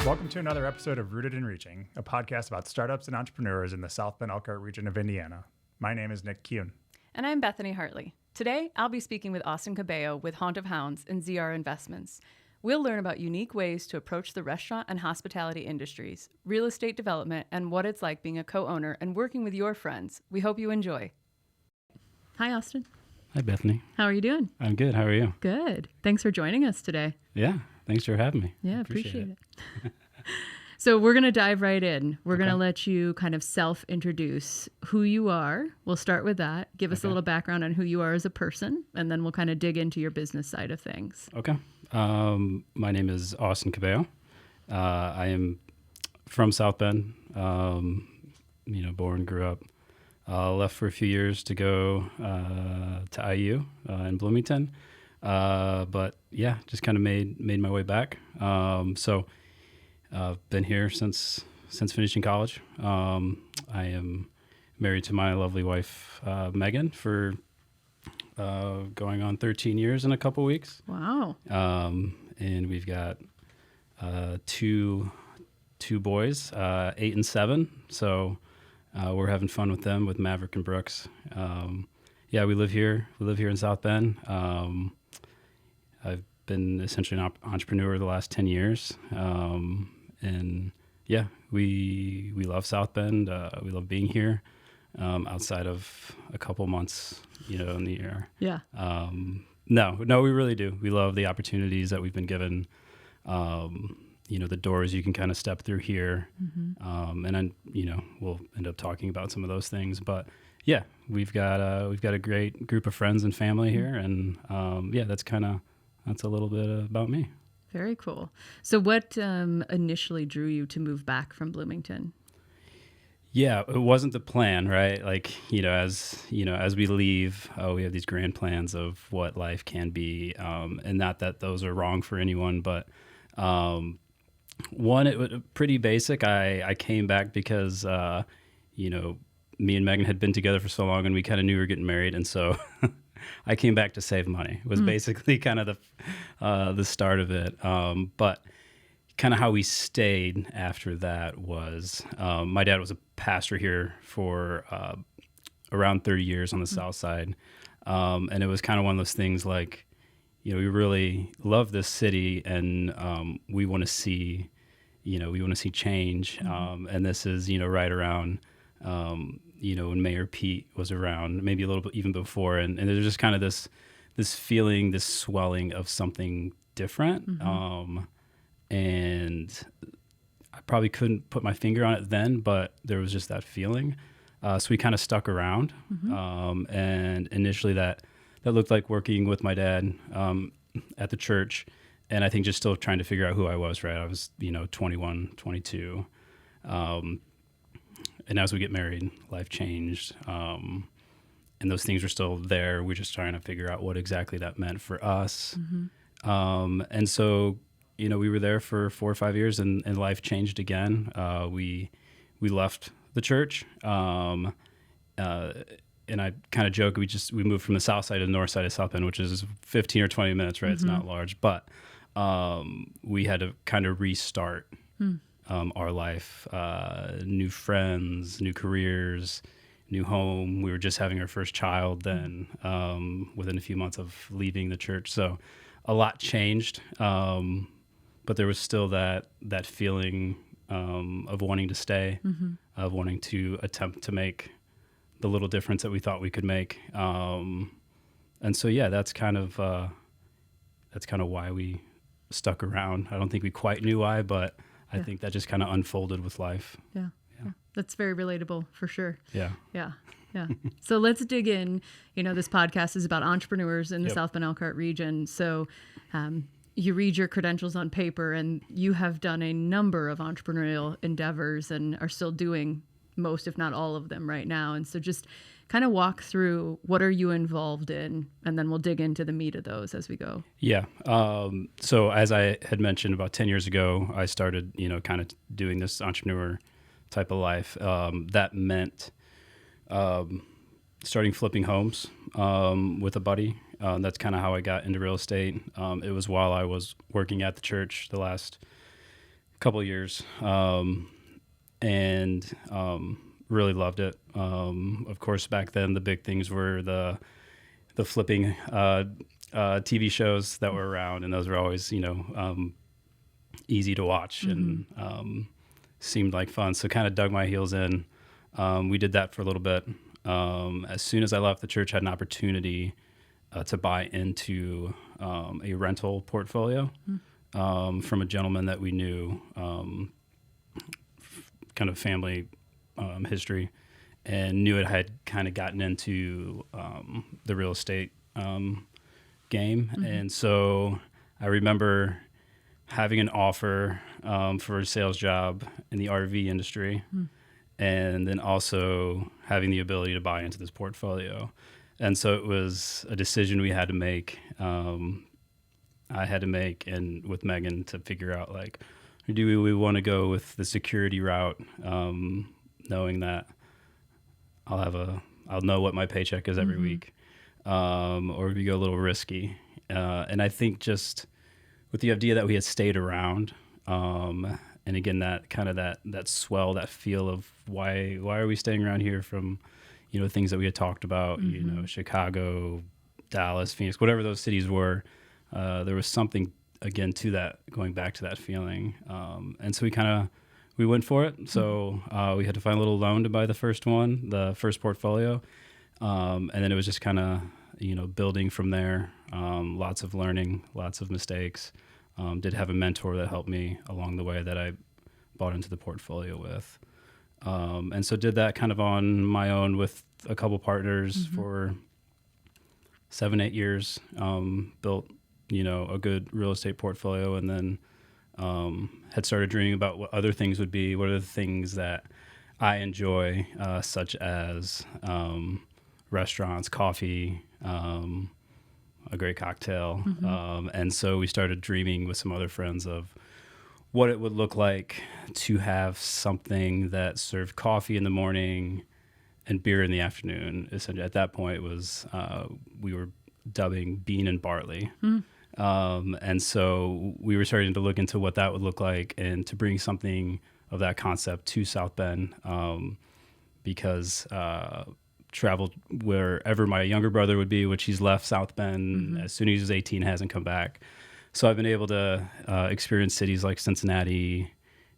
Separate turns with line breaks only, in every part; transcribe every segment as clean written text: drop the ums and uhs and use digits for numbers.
Welcome to another episode of Rooted in Reaching, a podcast about startups and entrepreneurs in the South Bend Elkhart region of Indiana. My name is Nick Kuhn.
And I'm Bethany Hartley. Today, I'll be speaking with Austin Cabello with Hounds and ZR Investments. We'll learn about unique ways to approach the restaurant and hospitality industries, real estate development, and what it's like being a co-owner and working with your friends. We hope you enjoy. Hi, Austin.
Hi, Bethany.
How are you doing?
I'm good. How are you?
Good. Thanks for joining us today.
Yeah. Thanks for having me.
Yeah, appreciate it. So we're going to dive right in. We're going to let you kind of self-introduce who you are. We'll start with that. Give us a little background on who you are as a person, and then we'll kind of dig into your business side of things.
Okay. My name is Austin Cabello. I am from South Bend. Born, grew up. Left for a few years to go to IU in Bloomington. But yeah, just kind of made my way back. So been here since finishing college. I am married to my lovely wife, Megan, for going on 13 years in a couple weeks.
Wow.
And we've got two boys, 8 and 7. So we're having fun with them, with Maverick and Brooks. We live here. We live here in South Bend. I've been essentially an entrepreneur the last 10 years. And yeah, we love South Bend. We love being here, outside of a couple months, in the year.
Yeah.
No, we really do. We love the opportunities that we've been given. The doors you can kind of step through here. Mm-hmm. And then, we'll end up talking about some of those things, but yeah, we've got a great group of friends and family here. And, that's a little bit about me.
Very cool. So what initially drew you to move back from Bloomington?
Yeah, it wasn't the plan, right? As we leave, we have these grand plans of what life can be. And not that those are wrong for anyone, but one, it was pretty basic. I came back because, me and Megan had been together for so long and we kind of knew we were getting married. And so I came back to save money. It was basically kind of the start of it. But kind of how we stayed after that was, my dad was a pastor here for around 30 years on the South Side. And it was kind of one of those things like, we really love this city and we want to see change. And this is, right around, when Mayor Pete was around, maybe a little bit even before. And there's just kind of this feeling, this swelling of something different. Mm-hmm. And I probably couldn't put my finger on it then, but there was just that feeling. So we kind of stuck around. Mm-hmm. And initially that looked like working with my dad at the church. And I think just still trying to figure out who I was, right? I was, 21, 22. And as we get married, life changed. And those things were still there. We're just trying to figure out what exactly that meant for us. Mm-hmm. And so, we were there for 4 or 5 years and life changed again. We left the church. And I kind of joke, we moved from the south side to the north side of South Bend, which is 15 or 20 minutes, right? Mm-hmm. It's not large, but we had to kind of restart our life, new friends, new careers, new home. We were just having our first child then, within a few months of leaving the church. So a lot changed, but there was still that feeling of wanting to stay, mm-hmm. of wanting to attempt to make the little difference that we thought we could make. And so, yeah, that's kind of why we stuck around. I don't think we quite knew why, but I think that just kind of unfolded with life.
Yeah. That's very relatable for sure.
Yeah.
So let's dig in. This podcast is about entrepreneurs in the South Bend Elkhart region. So you read your credentials on paper and you have done a number of entrepreneurial endeavors and are still doing most, if not all of them right now. And so just kind of walk through what are you involved in, and then we'll dig into the meat of those as we go. Yeah.
So as I had mentioned, about 10 years ago, I started, kind of doing this entrepreneur type of life. That meant starting flipping homes with a buddy. That's kind of how I got into real estate. It was while I was working at the church the last couple years, and really loved it. Of course, back then the big things were the flipping TV shows that were around, and those were always, easy to watch and seemed like fun. So kind of dug my heels in. We did that for a little bit. As soon as I left the church, I had an opportunity to buy into a rental portfolio from a gentleman that we knew, kind of family history, and knew it had kind of gotten into the real estate game. And so I remember having an offer for a sales job in the RV industry, and then also having the ability to buy into this portfolio. And so it was a decision we had to make. I had to make, and with Megan, to figure out, like, do we want to go with the security route, knowing that I'll know what my paycheck is every week, or we go a little risky. And I think just with the idea that we had stayed around, and again, that kind of that swell, that feel of why are we staying around here, from, things that we had talked about, Chicago, Dallas, Phoenix, whatever those cities were, there was something, again, to that, going back to that feeling. And so we went for it. So we had to find a little loan to buy the first portfolio. And then it was just kind of, building from there. Lots of learning, lots of mistakes. Did have a mentor that helped me along the way that I bought into the portfolio with. And so did that kind of on my own with a couple partners for 7-8 years. Built, a good real estate portfolio, and then had started dreaming about what other things would be. What are the things that I enjoy, such as restaurants, coffee, a great cocktail. And so we started dreaming with some other friends of what it would look like to have something that served coffee in the morning and beer in the afternoon. Essentially, at that point, it was we were dubbing bean and barley. And so we were starting to look into what that would look like, and to bring something of that concept to South Bend, because traveled wherever my younger brother would be, which he's left South Bend as soon as he was 18, hasn't come back. So I've been able to experience cities like Cincinnati,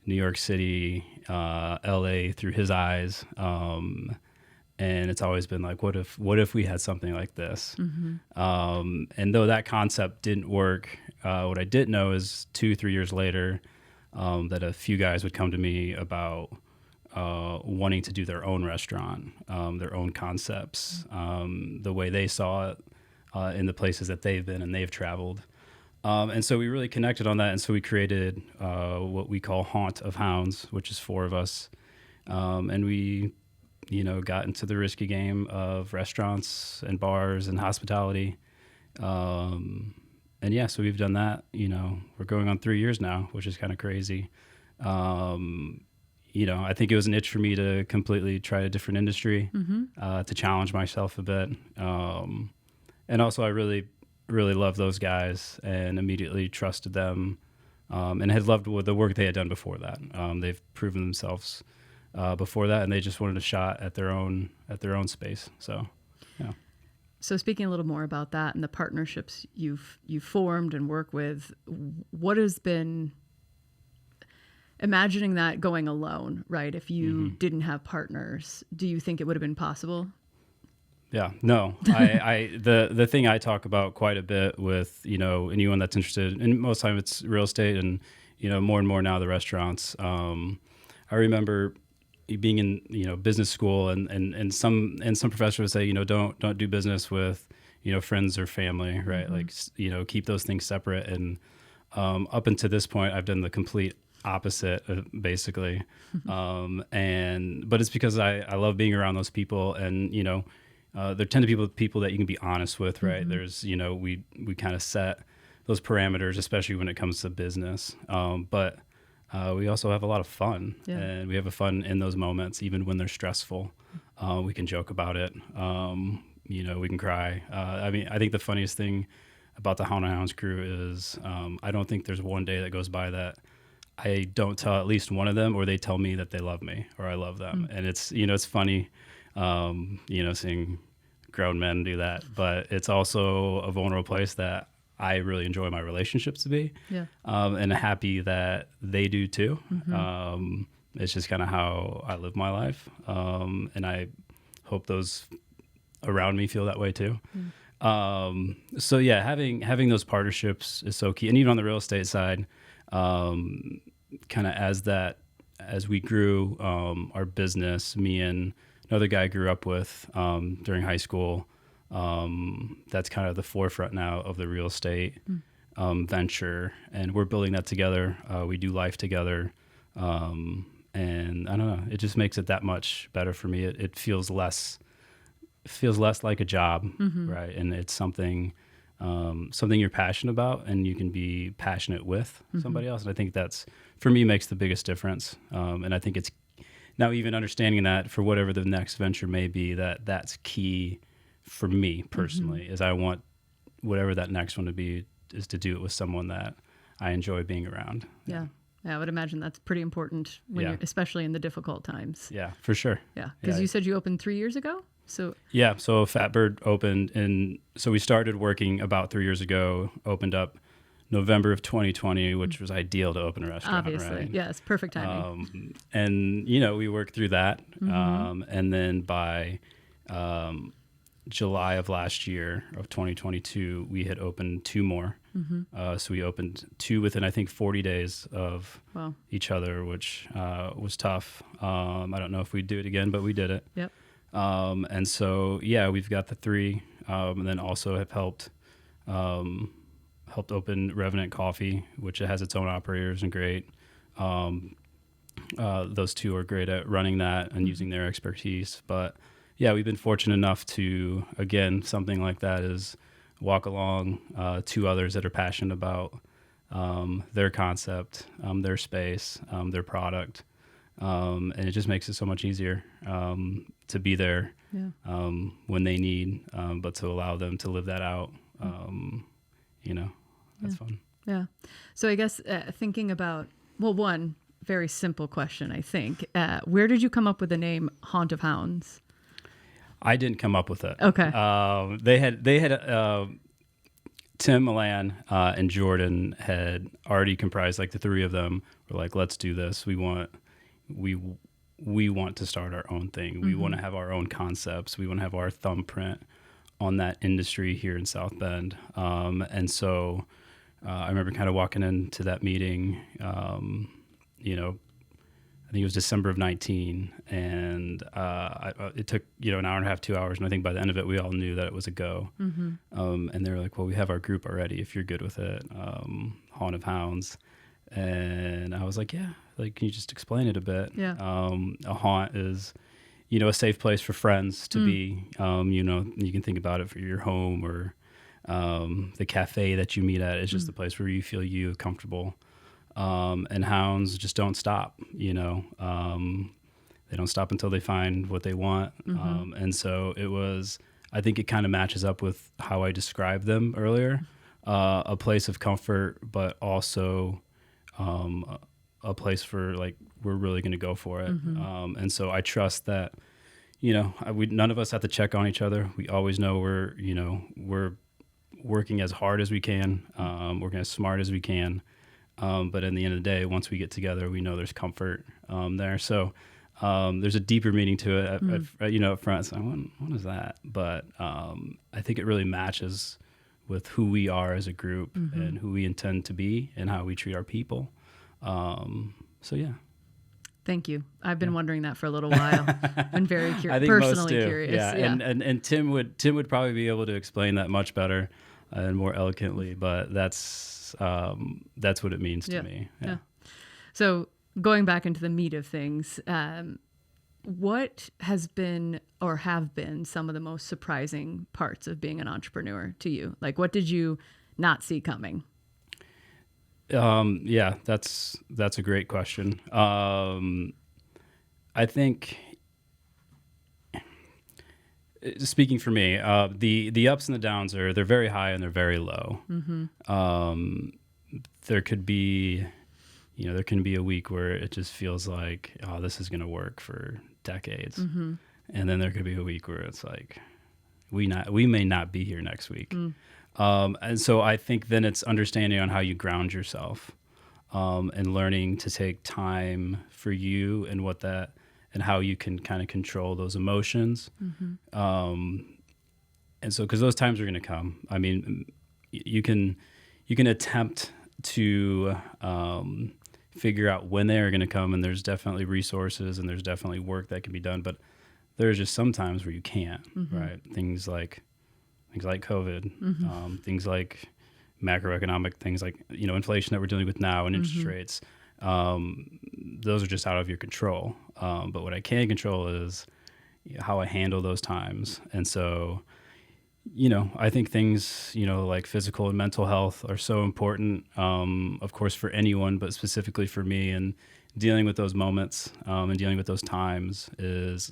New York City, LA through his eyes. And it's always been like, what if we had something like this? And though that concept didn't work, what I did know is 2-3 years later, that a few guys would come to me about wanting to do their own restaurant, their own concepts, the way they saw it in the places that they've been and they've traveled. And so we really connected on that. And so we created what we call Haunt of Hounds, which is 4 of us. And we, got into the risky game of restaurants and bars and hospitality. And yeah, so we've done that. We're going on 3 years now, which is kind of crazy. I think it was an itch for me to completely try a different industry, to challenge myself a bit. And also I really, really loved those guys and immediately trusted them, and had loved the work they had done before that. They've proven themselves before that, and they just wanted a shot at their own space. So, yeah.
So speaking a little more about that and the partnerships you've formed and work with, what has been, imagining that going alone, right? If you didn't have partners, do you think it would have been possible?
Yeah, no. The thing I talk about quite a bit with, anyone that's interested, and most of the time it's real estate, and, more and more now the restaurants. I remember being in, business school, and some professors would say, don't do business with, friends or family, right? Like, keep those things separate. And up until this point, I've done the complete opposite, basically. But it's because I love being around those people, and, there tend to be people that you can be honest with, right? There's, we kind of set those parameters, especially when it comes to business. But we also have a lot of fun, and we have a fun in those moments, even when they're stressful. We can joke about it. We can cry. I think the funniest thing about the Hounds crew is I don't think there's one day that goes by that I don't tell at least one of them, or they tell me that they love me or I love them. And it's, it's funny, seeing grown men do that, but it's also a vulnerable place that I really enjoy my relationships to be, and happy that they do too. It's just kind of how I live my life. And I hope those around me feel that way too. So yeah, having those partnerships is so key. And even on the real estate side, kind of as we grew, our business, me and another guy I grew up with, during high school, that's kind of the forefront now of the real estate, venture, and we're building that together. We do life together. And I don't know, it just makes it that much better for me. It feels less like a job, right? And it's something you're passionate about, and you can be passionate with somebody else. And I think that's, for me, makes the biggest difference. And I think it's now even understanding that for whatever the next venture may be, that's key for me personally, is I want whatever that next one to be is to do it with someone that I enjoy being around.
Yeah. I would imagine that's pretty important when you're, especially in the difficult times.
Yeah, for sure.
Yeah. Because you said you opened 3 years ago. So Fatbird opened so we started working about 3 years ago, opened up November of 2020, which was ideal to open a restaurant. Obviously,
right?
Yes, perfect timing.
And we worked through that, and then by July of last year of 2022, we had opened 2 more. So we opened 2 within, I think, 40 days of each other, which was tough. I don't know if we'd do it again, but we did it.
Yep.
And so, we've got the 3, and then also have helped open Revenant Coffee, which has its own operators and great. Those 2 are great at running that and using their expertise. But we've been fortunate enough to, again, something like that is walk along 2 others that are passionate about their concept, their space, their product. And it just makes it so much easier to be there when they need, but to allow them to live that out. That's fun.
Yeah. So I guess thinking about, one very simple question, I think. Where did you come up with the name Haunt of Hounds?
I didn't come up with it.
Okay.
They had Tim, Milan, and Jordan had already comprised, like the 3 of them were like, let's do this. We want to start our own thing. We want to have our own concepts. We want to have our thumbprint on that industry here in South Bend. And so I remember kind of walking into that meeting, I think it was December of 19, and it took an hour and a half, 2 hours, and I think by the end of it, we all knew that it was a go. And they were like, "Well, we have our group already. If you're good with it, Haunt of Hounds." And I was like, "Yeah, like, can you just explain it a bit?"
Yeah.
A haunt is, a safe place for friends to be. You can think about it for your home or the cafe that you meet at is just the place where you feel comfortable. And hounds just don't stop, they don't stop until they find what they want. And so I think it kind of matches up with how I described them earlier, a place of comfort, but also a place for, like, we're really going to go for it. And so I trust that, none of us have to check on each other. We always know we're working as hard as we can, working as smart as we can. But in the end of the day, once we get together, we know there's comfort there. So there's a deeper meaning to it, up front. So what is that? But I think it really matches with who we are as a group and who we intend to be and how we treat our people. So yeah.
Thank you. I've been wondering that for a little while. Been very
I think
personally
most do.
curious.
Yeah. And Tim would probably be able to explain that much better and more eloquently. But that's what it means to me. Yeah.
So going back into the meat of things, what has been or have been some of the most surprising parts of being an entrepreneur to you? Like, what did you not see coming?
Yeah, that's a great question. I think, speaking for me, the ups and the downs they're very high and they're very low. There could be, there can be a week where it just feels like, oh, this is going to work for decades.
Mm-hmm.
And then there could be a week where it's like, we may not be here next week. And so I think then it's understanding on how you ground yourself, and learning to take time for you and and how you can kind of control those emotions. And so, because those times are going to come. I mean, you can attempt to figure out when they are going to come, and there's definitely resources and there's definitely work that can be done, but there's just some times where you can't, right? Things like COVID, things like macroeconomic things like, inflation that we're dealing with now and interest rates. Those are just out of your control. But what I can control is how I handle those times. And so, I think things, like physical and mental health are so important, of course, for anyone, but specifically for me. And dealing with those moments and dealing with those times is,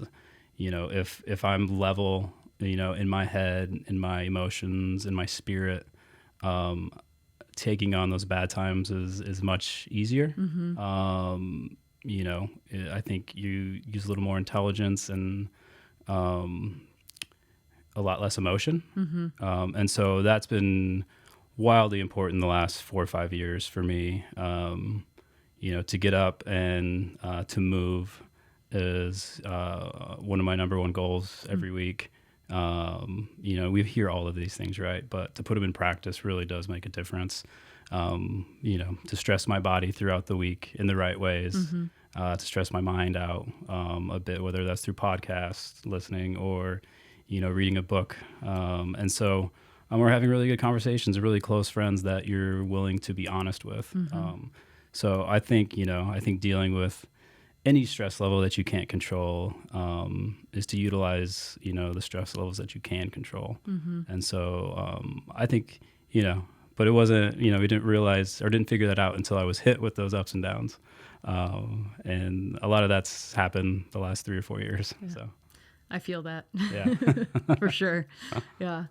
if I'm level, in my head, in my emotions, in my spirit, taking on those bad times is much easier. I think you use a little more intelligence and a lot less emotion. And so that's been wildly important the last 4 or 5 years for me. To get up and to move is one of my number one goals every week. We hear all of these things, right? But to put them in practice really does make a difference. To stress my body throughout the week in the right ways, to stress my mind out a bit, whether that's through podcasts, listening, or, reading a book. And so we're having really good conversations with really close friends that you're willing to be honest with. So I think dealing with any stress level that you can't control is to utilize, the stress levels that you can control. And so I think, but it wasn't, we didn't realize or didn't figure that out until I was hit with those ups and downs. And a lot of that's happened the last 3 or 4 years.
Yeah.
So
I feel that.
Yeah.
For sure. Yeah.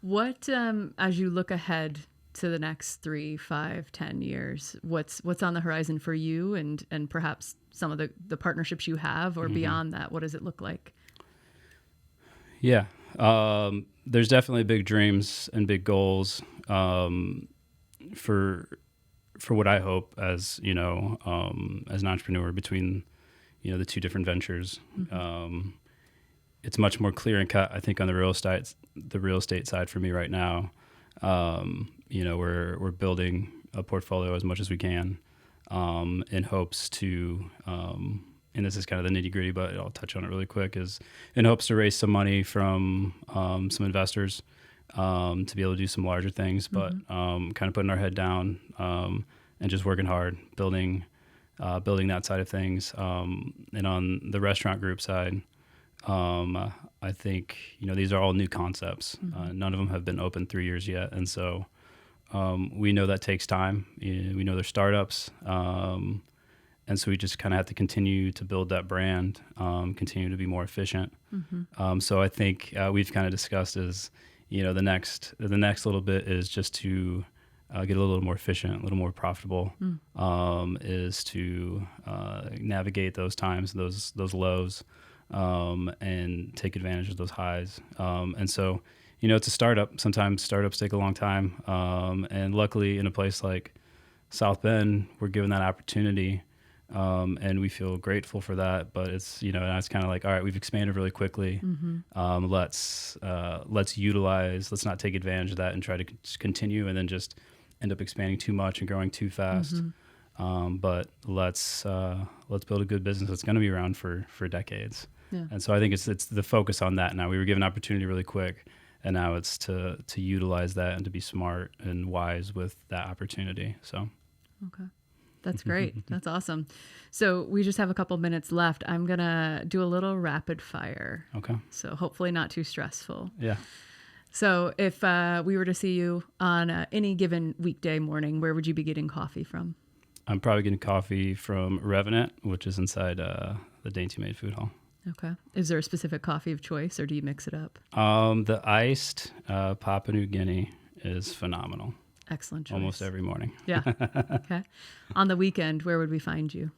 What, as you look ahead to the next 3, 5, 10 years, what's on the horizon for you and perhaps some of the partnerships you have, or beyond that, what does it look like?
Yeah. There's definitely big dreams and big goals, for what I hope as, as an entrepreneur between, the two different ventures. It's much more clear and cut, I think, on the real estate side for me right now. We're building a portfolio as much as we can, in hopes to, and this is kind of the nitty gritty, but I'll touch on it really quick, is in hopes to raise some money from some investors to be able to do some larger things, but kind of putting our head down and just working hard, building that side of things. And on the restaurant group side, I think, these are all new concepts. None of them have been open 3 years yet. And so we know that takes time. We know they're startups. And so we just kind of have to continue to build that brand, continue to be more efficient. So I think we've kind of discussed is, the next little bit is just to get a little more efficient, a little more profitable, is to navigate those times, those lows, and take advantage of those highs. And so, it's a startup. Sometimes startups take a long time. And luckily in a place like South Bend, we're given that opportunity. And we feel grateful for that, but it's, it's kind of like, all right, we've expanded really quickly. Let's utilize, let's not take advantage of that and try to continue and then just end up expanding too much and growing too fast. But let's build a good business that's going to be around for decades. Yeah. And so I think it's the focus on that now. We were given opportunity really quick, and now it's to utilize that and to be smart and wise with that opportunity. So.
Okay. That's great. That's awesome. So we just have a couple minutes left. I'm going to do a little rapid fire.
Okay.
So hopefully not too stressful.
Yeah.
So if we were to see you on any given weekday morning, where would you be getting coffee from?
I'm probably getting coffee from Revenant, which is inside the Dainty Maid Food Hall.
Okay. Is there a specific coffee of choice, or do you mix it up?
The iced Papua New Guinea is phenomenal.
Excellent choice.
almost every morning.
Yeah. Okay. On the weekend, where would we find you?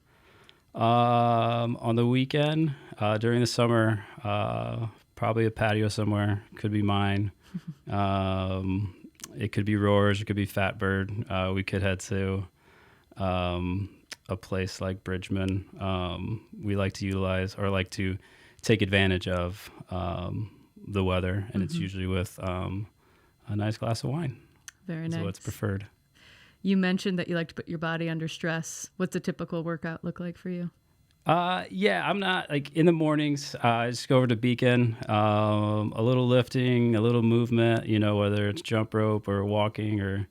On the weekend, during the summer, probably a patio somewhere. Could be mine. It could be Roars. It could be Fatbird. We could head to a place like Bridgman. We like to utilize or like to take advantage of the weather, and it's usually with a nice glass of wine.
Very nice.
So it's preferred.
You mentioned that you like to put your body under stress. What's a typical workout look like for you?
Yeah, I'm not like in the mornings. I just go over to Beacon, a little lifting, a little movement, whether it's jump rope or walking or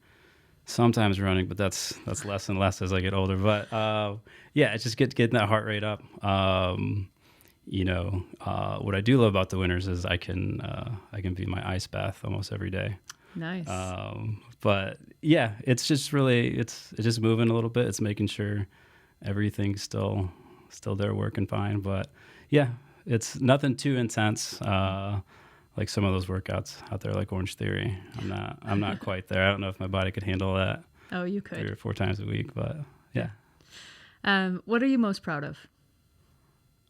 sometimes running, but that's less and less as I get older. But yeah, it's just getting that heart rate up. What I do love about the winters is I can be in my ice bath almost every day.
Nice.
But yeah, it's just really, it's just moving a little bit. It's making sure everything's still there working fine. But yeah, it's nothing too intense. Like some of those workouts out there, like Orange Theory. I'm not quite there. I don't know if my body could handle that.
Oh, you could.
3 or 4 times a week, but yeah.
What are you most proud of?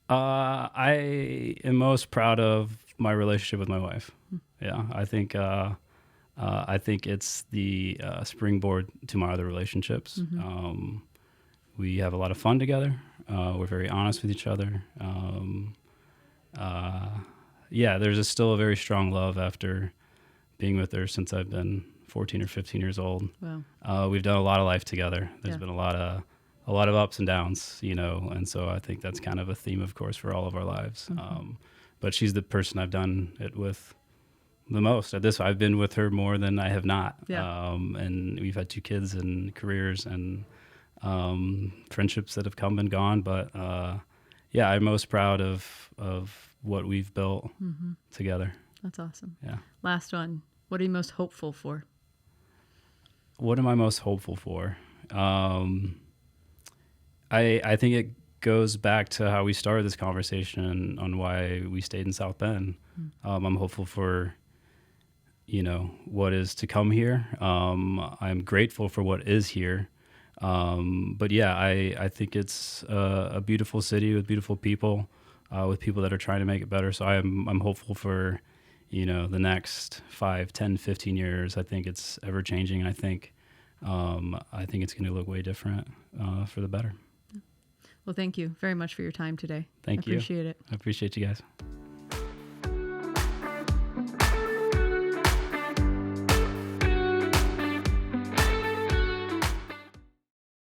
I am most proud of my relationship with my wife. Yeah, I think it's the springboard to my other relationships. We have a lot of fun together. We're very honest with each other. Yeah, there's still a very strong love after being with her since I've been 14 or 15 years old.
Wow.
We've done a lot of life together. There's been a lot of ups and downs, and so I think that's kind of a theme, of course, for all of our lives. But she's the person I've done it with the most. At this, I've been with her more than I have not.
Yeah.
And we've had 2 kids and careers and friendships that have come and gone. But yeah, I'm most proud of what we've built together.
That's awesome.
Yeah.
Last one. What are you most hopeful for?
What am I most hopeful for? I think it goes back to how we started this conversation on why we stayed in South Bend. I'm hopeful for, what is to come here. I'm grateful for what is here. But yeah, I think it's a beautiful city with beautiful people, with people that are trying to make it better. So I'm hopeful for, the next 5, 10, 15 years. I think it's ever changing. And I think it's going to look way different, for the better.
Well, thank you very much for your time today.
Thank you.
I appreciate it.
I appreciate you guys.